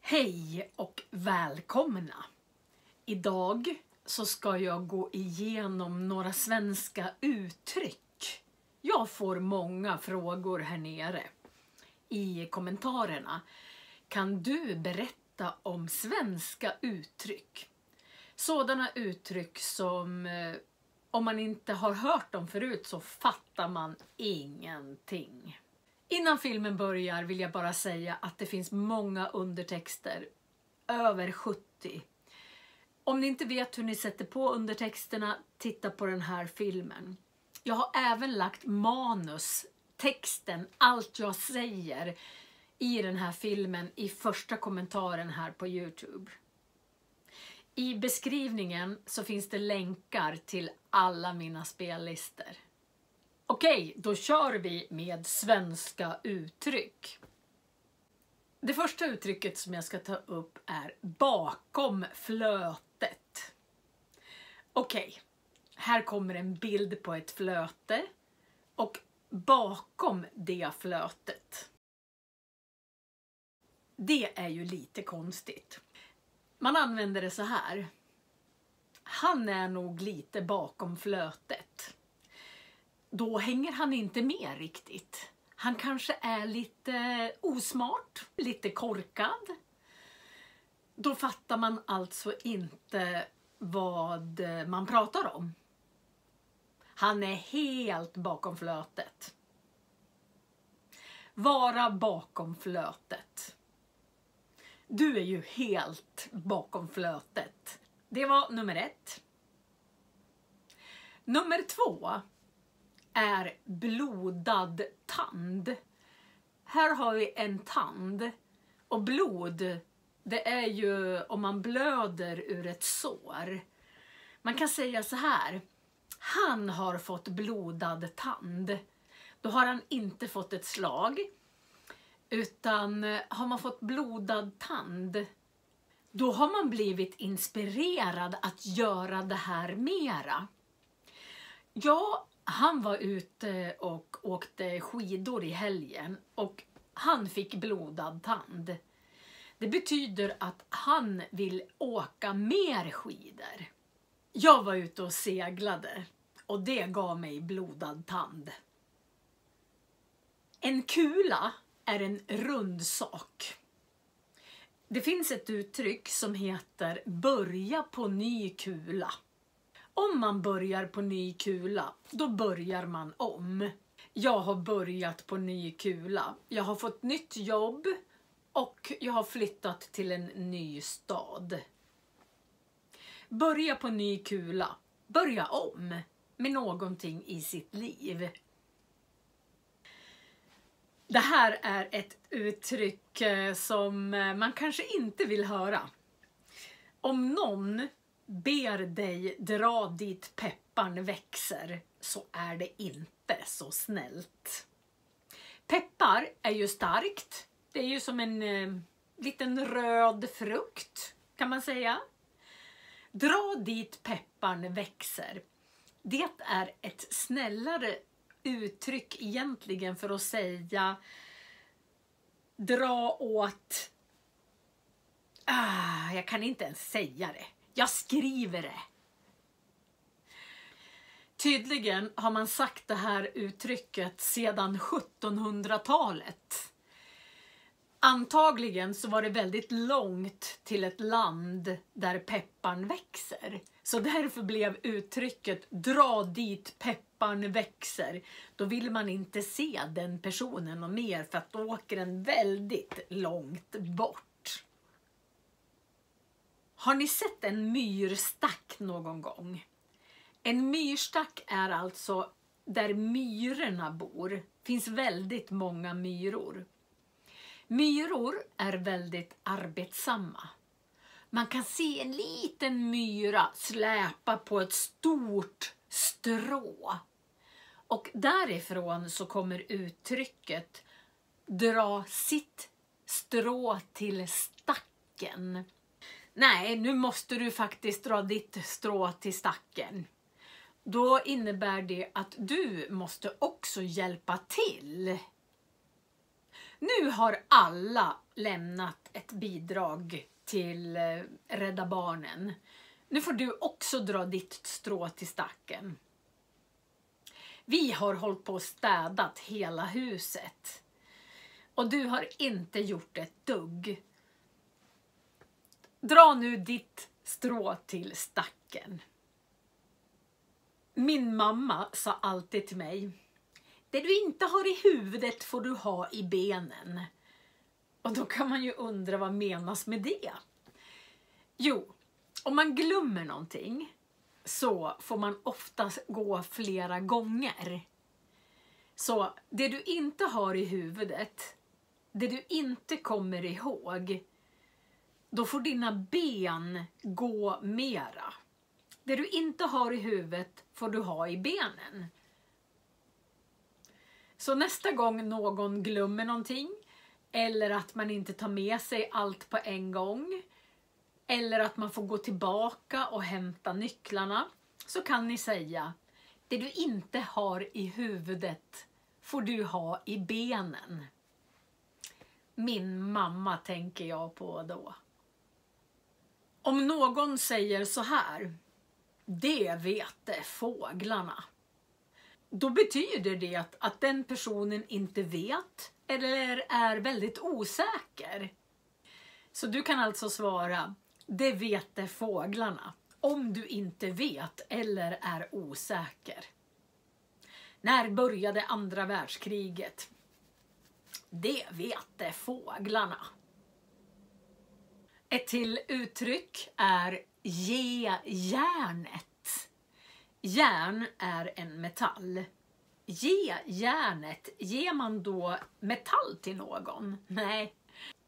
Hej och välkomna! Idag så ska jag gå igenom några svenska uttryck. Jag får många frågor här nere i kommentarerna. Kan du berätta om svenska uttryck? Sådana uttryck som om man inte har hört dem förut så fattar man ingenting. Innan filmen börjar vill jag bara säga att det finns många undertexter, över 70. Om ni inte vet hur ni sätter på undertexterna, titta på den här filmen. Jag har även lagt manus, texten, allt jag säger i den här filmen i första kommentaren här på YouTube. I beskrivningen så finns det länkar till alla mina spellistor. Okej, då kör vi med svenska uttryck. Det första uttrycket som jag ska ta upp är bakom flötet. Okej, här kommer en bild på ett flöte och bakom det flötet. Det är ju lite konstigt. Man använder det så här. Han är nog lite bakom flötet. Då hänger han inte med riktigt. Han kanske är lite osmart, lite korkad. Då fattar man alltså inte vad man pratar om. Han är helt bakom flötet. Vara bakom flötet. Du är ju helt bakom flötet. Det var nummer 1. Nummer 2 är blodad tand. Här har vi en tand. Och blod, det är ju om man blöder ur ett sår. Man kan säga så här. Han har fått blodad tand. Då har han inte fått ett slag. Utan har man fått blodad tand, då har man blivit inspirerad att göra det här mera. Ja, han var ute och åkte skidor i helgen och han fick blodad tand. Det betyder att han vill åka mer skidor. Jag var ute och seglade och det gav mig blodad tand. En kula är en rund sak. Det finns ett uttryck som heter börja på ny kula. Om man börjar på ny kula, då börjar man om. Jag har börjat på ny kula. Jag har fått nytt jobb och jag har flyttat till en ny stad. Börja på ny kula. Börja om med någonting i sitt liv. Det här är ett uttryck som man kanske inte vill höra. Om någon ber dig dra dit pepparn växer så är det inte så snällt. Peppar är ju starkt. Det är ju som en liten röd frukt kan man säga. Dra dit pepparn växer. Det är ett snällare uttryck egentligen för att säga dra åt... jag kan inte ens säga det. Jag skriver det. Tydligen har man sagt det här uttrycket sedan 1700-talet. Antagligen så var det väldigt långt till ett land där pepparn växer. Så därför blev uttrycket dra dit pepparn växer. Då vill man inte se den personen och mer för att då åker den väldigt långt bort. Har ni sett en myrstack någon gång? En myrstack är alltså där myrorna bor. Det finns väldigt många myror. Myror är väldigt arbetsamma. Man kan se en liten myra släpa på ett stort strå. Och därifrån så kommer uttrycket dra sitt strå till stacken. Nej, nu måste du faktiskt dra ditt strå till stacken. Då innebär det att du måste också hjälpa till. Nu har alla lämnat ett bidrag till Rädda Barnen. Nu får du också dra ditt strå till stacken. Vi har hållit på och städat hela huset. Och du har inte gjort ett dugg. Dra nu ditt strå till stacken. Min mamma sa alltid till mig: det du inte har i huvudet får du ha i benen. Och då kan man ju undra vad menas med det. Jo, om man glömmer någonting så får man ofta gå flera gånger. Så det du inte har i huvudet, det du inte kommer ihåg, då får dina ben gå mera. Det du inte har i huvudet får du ha i benen. Så nästa gång någon glömmer någonting, eller att man inte tar med sig allt på en gång, eller att man får gå tillbaka och hämta nycklarna, så kan ni säga: det du inte har i huvudet får du ha i benen. Min mamma tänker jag på då. Om någon säger så här: det vet fåglarna. Då betyder det att den personen inte vet eller är väldigt osäker. Så du kan alltså svara: det vet fåglarna. Om du inte vet eller är osäker. När började andra världskriget? Det vet fåglarna. Ett till uttryck är ge järnet. Järn är en metall. Ge järnet. Ger man då metall till någon? Nej.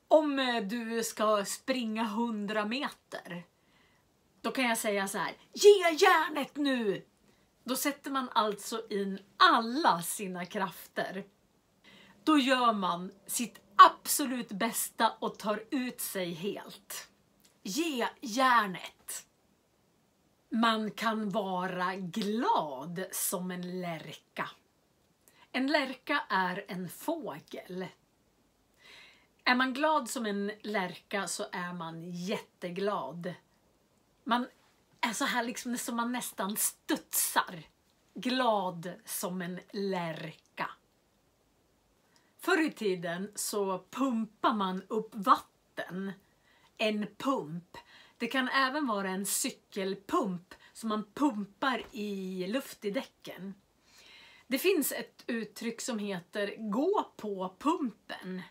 Om du ska springa 100 meter, då kan jag säga så här: ge järnet nu! Då sätter man alltså in alla sina krafter. Då gör man sitt absolut bästa och tar ut sig helt. Ge järnet. Man kan vara glad som en lärka. En lärka är en fågel. Är man glad som en lärka så är man jätteglad. Man är så här liksom som man nästan studsar. Glad som en lärka. Förr i tiden så pumpar man upp vatten. En pump. Det kan även vara en cykelpump som man pumpar i luft i däcken. Det finns ett uttryck som heter gå på pumpen.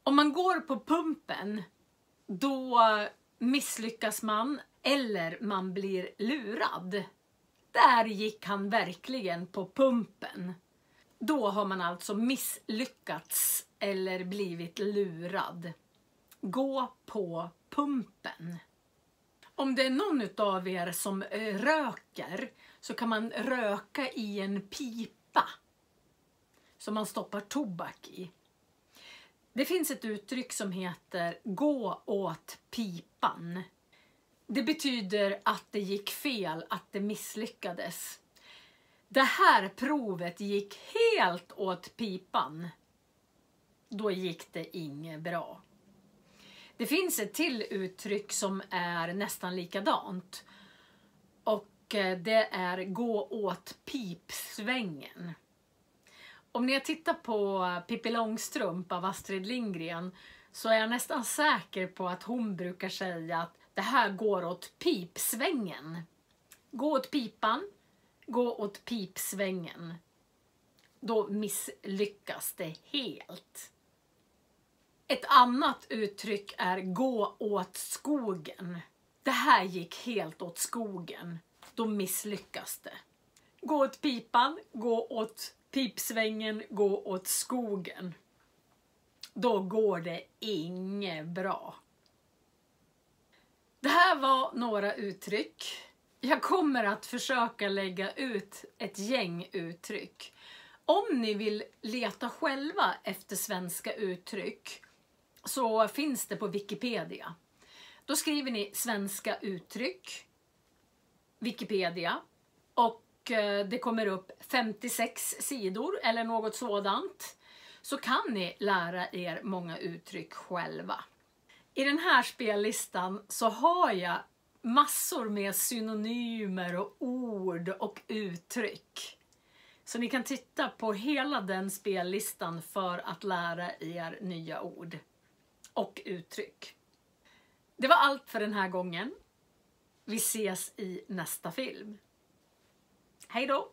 Om man går på pumpen, då misslyckas man eller man blir lurad. Där gick han verkligen på pumpen. Då har man alltså misslyckats eller blivit lurad. Gå på pumpen. Om det är någon av er som röker så kan man röka i en pipa som man stoppar tobak i. Det finns ett uttryck som heter gå åt pipan. Det betyder att det gick fel, att det misslyckades. Det här provet gick helt åt pipan. Då gick det inget bra. Det finns ett till uttryck som är nästan likadant. Och det är gå åt pipsvängen. Om ni tittar på Pippi Långstrump av Astrid Lindgren så är jag nästan säker på att hon brukar säga att det här går åt pipsvängen. Gå åt pipan, gå åt pipsvängen. Då misslyckas det helt. Ett annat uttryck är gå åt skogen. Det här gick helt åt skogen. Då misslyckas det. Gå åt pipan, gå åt pipsvängen, gå åt skogen. Då går det inget bra. Det här var några uttryck. Jag kommer att försöka lägga ut ett gäng uttryck. Om ni vill leta själva efter svenska uttryck så finns det på Wikipedia. Då skriver ni svenska uttryck, Wikipedia, och det kommer upp 56 sidor eller något sådant. så kan ni lära er många uttryck själva. I den här spellistan så har jag massor med synonymer och ord och uttryck. Så ni kan titta på hela den spellistan för att lära er nya ord och uttryck. Det var allt för den här gången. Vi ses i nästa film. Hej då!